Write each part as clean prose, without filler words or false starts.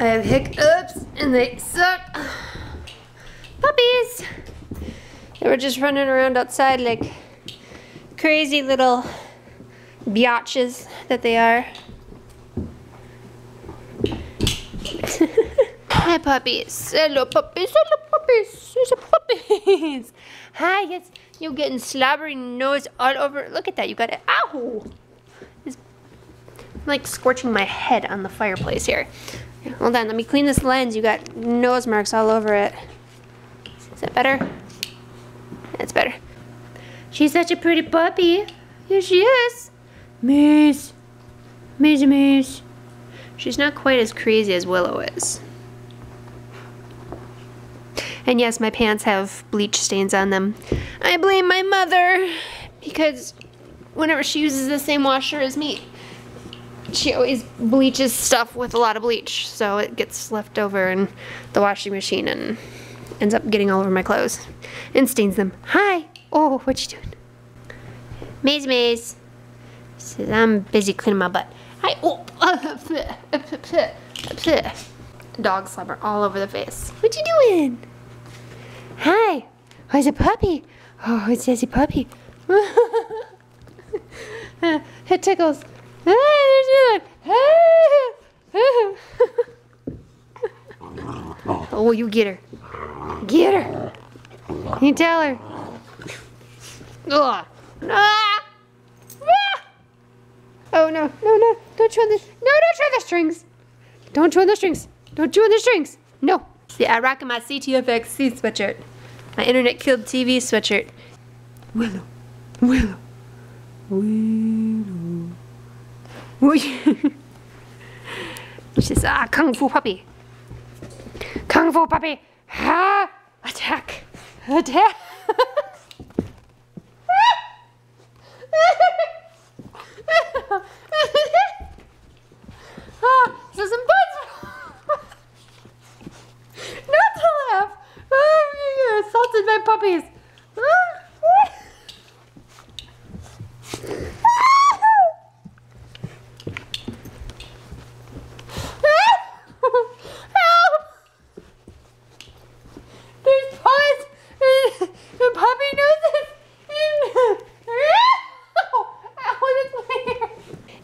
I have hiccups and they suck. Puppies! They were just running around outside like crazy little biatches that they are. Hi puppies. Hello puppies. Hello puppies. There's a puppies. Hi, yes. You're getting slobbery nose all over. Look at that. You got it. Ow! It's like scorching my head on the fireplace here. Hold on. Let me clean this lens. You got nose marks all over it. Is that better? That's better. She's such a pretty puppy. Here she is. Miss. Miss. She's not quite as crazy as Willow is. And yes, my pants have bleach stains on them. I blame my mother because whenever she uses the same washer as me, she always bleaches stuff with a lot of bleach. So it gets left over in the washing machine and ends up getting all over my clothes and stains them. Hi. Oh, what you doing? Maze. Says I'm busy cleaning my butt. Hi. Oh. Dog slobber all over the face. What you doing? Hi. Oh, it's a puppy. Oh, it's a puppy. It tickles. Hey, there's one. Oh, you get her. Get her. You tell her. Ugh. Ah. Oh, no. Don't chew on this. No, don't chew on the strings. Don't chew on the strings. Don't chew on the strings. No. See, I rock my CTFXC sweatshirt. My internet killed TV sweatshirt. Willow. She's a kung fu puppy. Kung fu puppy. Ha! Attack. So some buds. Not to laugh. You assaulted my puppies. Help! There's paws and puppy noses. Ow, that's my hair.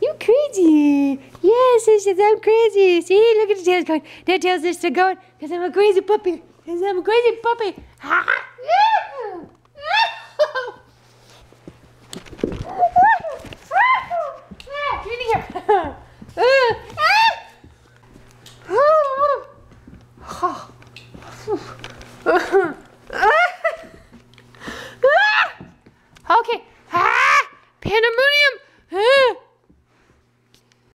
You crazy. Yes, I'm crazy. See, look at the tails going. That tails are still going because I'm a crazy puppy. Because I'm a crazy puppy. Get in here. Okay. Pandemonium.